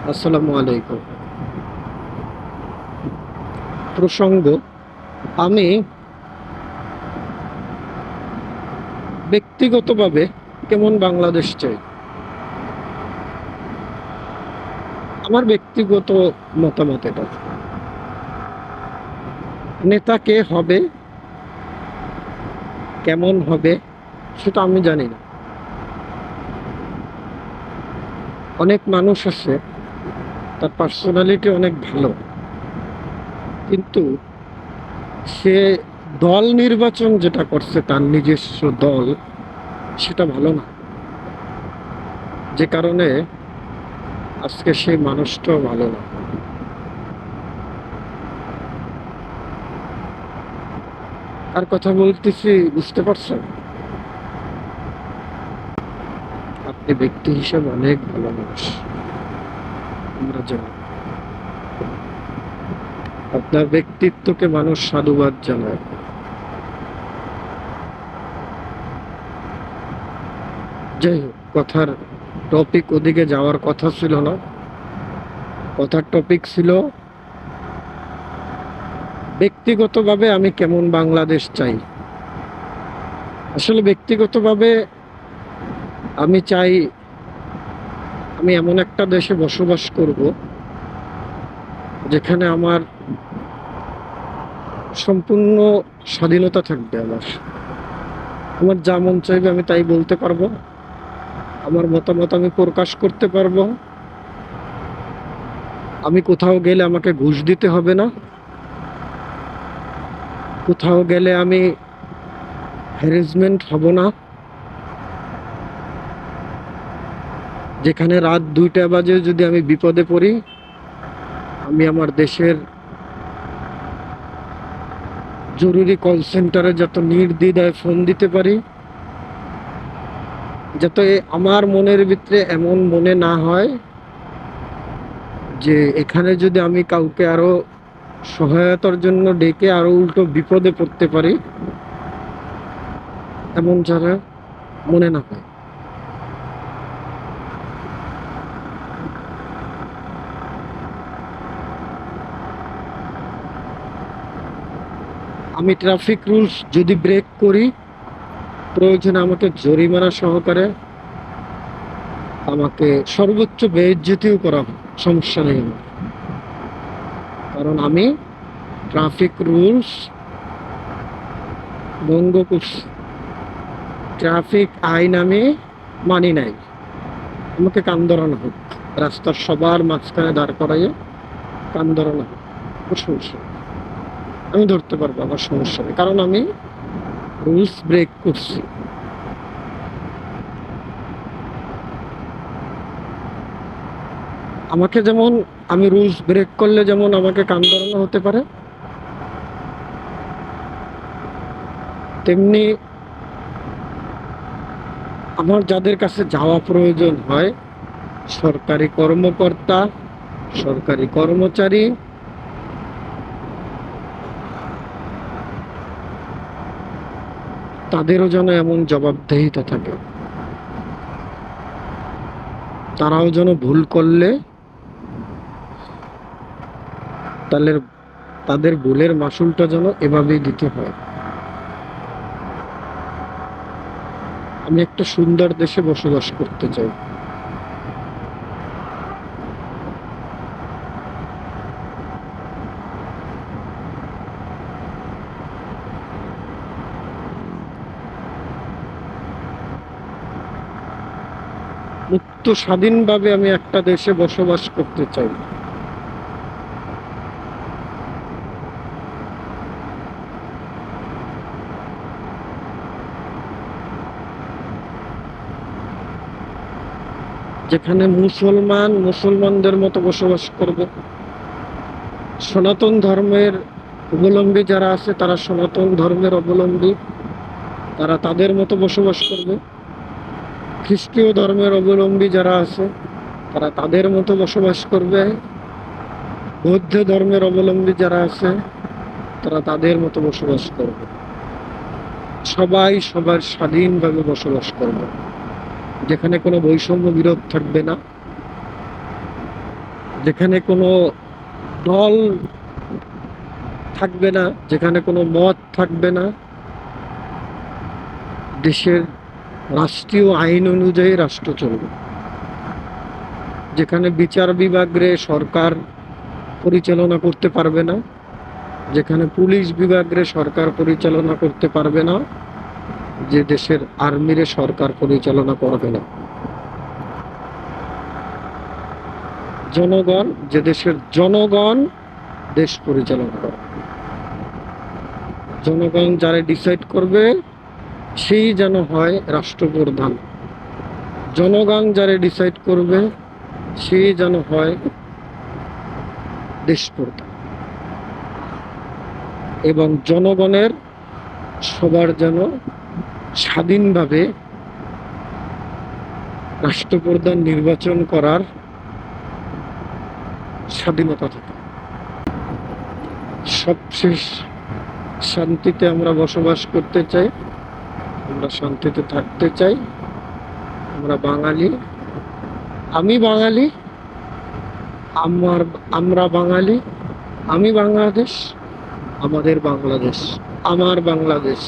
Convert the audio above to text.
আসসালামু আলাইকুম। প্রসঙ্গ, আমি ব্যক্তিগতভাবে কেমন বাংলাদেশ চাই। আমার ব্যক্তিগত মতামত এটা। নেতা কে হবে, কেমন হবে সেটা আমি জানি না। অনেক মানুষ আছে, তার পার্সোনালিটি অনেক ভালো, কিন্তু সে দল নির্বাচন যেটা করছে, তার নিজস্ব দল, সেটা ভালো না। যে কারণে আজকে সেই মানুষটাও ভালো না। আর কথা বলতেছি, বুঝতে পারছেন? আপনি ব্যক্তি হিসেবে অনেক ভালো মানুষ, আমরা জানি। আপনার ব্যক্তিত্বকে মানুষ সাধুবাদ জানায়। যাই হোক, কথার টপিক ওদিকে যাওয়ার কথা ছিল না। কথার টপিক ছিল ব্যক্তিগতভাবে আমি কেমন বাংলাদেশ চাই। আসলে ব্যক্তিগতভাবে আমি চাই আমি এমন একটা দেশে বসবাস করব যেখানে আমার সম্পূর্ণ স্বাধীনতা থাকবে। আমার যা মন চাইবে আমি তাই বলতে পারবো, আমার মতামত আমি প্রকাশ করতে পারবো। আমি কোথাও গেলে আমাকে ঘুষ দিতে হবে না, কোথাও গেলে আমি হ্যারাসমেন্ট হব না। যেখানে রাত 2টা বাজে যদি আমি বিপদে পড়ি, আমি আমার দেশের জরুরি কল সেন্টারে যত নির্দ্বিধায় ফোন দিতে পারি, যাতে আমার মনের ভিতরে এমন মনে না হয় যে এখানে যদি আমি কাউকে আরো সহায়তার জন্য ডেকে আরো উল্টো বিপদে পড়তে পারি, এমন যারা মনে না হয়। আমি ট্রাফিক রুলস যদি ব্রেক করি, প্রয়োজনে আমাকে জরিমানা সহকারে আমাকে সর্বোচ্চ বেইজ্জতিও করা হয়, সমস্যা নেই আমার। কারণ আমি ট্রাফিক রুলস ভঙ্গ করছি, ট্রাফিক আইন আমি মানি নাই। আমাকে কান ধরানো হোক, রাস্তার সবার মাঝখানে দাঁড় করাইয়ে কান ধরানো হোক, কোনো সমস্যা নেই। আমি ধরতে পারবো, আমার সমস্যা নেই, কারণ আমি রুলস ব্রেক করছি। আমাকে যেমন, আমি রুলস ব্রেক করলে যেমন আমাকে কান ধরানো হতে পারে, তেমনি আমার যাদের কাছে যাওয়া প্রয়োজন হয়, সরকারি কর্মকর্তা, সরকারি কর্মচারী, তাদেরও যেন এমন জবাবদিহিতা থাকে। তারাও যেন ভুল করলে তাহলে তাদের ভুলের মাসুলটা যেন এভাবেই দিতে হয়। আমি একটা সুন্দর দেশে বসবাস করতে চাই। মুক্ত স্বাধীনভাবে আমি একটা দেশে বসবাস করতে চাই। যেখানে মুসলমানদের মতো বসবাস করবে, সনাতন ধর্মের অবলম্বী যারা আছে তারা সনাতন ধর্মের অবলম্বী, তারা তাদের মতো বসবাস করবে। খ্রিস্টীয় ধর্মের অবলম্বী যারা আছে তারা তাদের মতো বসবাস করবে। বৌদ্ধ ধর্মের অবলম্বী যারা আছে তারা তাদের মতো বসবাস করবে। সবাই সবার স্বাধীনভাবে বসবাস করবে, যেখানে কোনো বৈষম্য বিরোধ থাকবে না, যেখানে কোনো দল থাকবে না, যেখানে কোনো মত থাকবে না, দেশের রাষ্ট্রীয় আইন অনুযায়ী রাষ্ট্র চলবে, যেখানে বিচার বিভাগে সরকার পরিচালনা করতে পারবে না, যেখানে পুলিশ বিভাগে সরকার পরিচালনা করতে পারবে না, যে দেশের আর্মিরে সরকার পরিচালনা করবে না, জনগণ, যে দেশের জনগণ দেশ পরিচালনা করে, জনগণ যারা ডিসাইড করবে সেই যেন হয় রাষ্ট্রপ্রধান, জনগণ যারা ডিসাইড করবে সেই যেন হয় দেশপ্রধান, এবং জনগণের সবার যেন স্বাধীনভাবে রাষ্ট্রপ্রধান নির্বাচন করার স্বাধীনতা থাকে। সবশেষ শান্তিতে আমরা বসবাস করতে চাই, আমরা শান্তিতে থাকতে চাই। আমরা বাঙালি, আমি বাঙালি, আমরা বাঙালি, আমি বাংলাদেশ, আমাদের বাংলাদেশ, আমার বাংলাদেশ।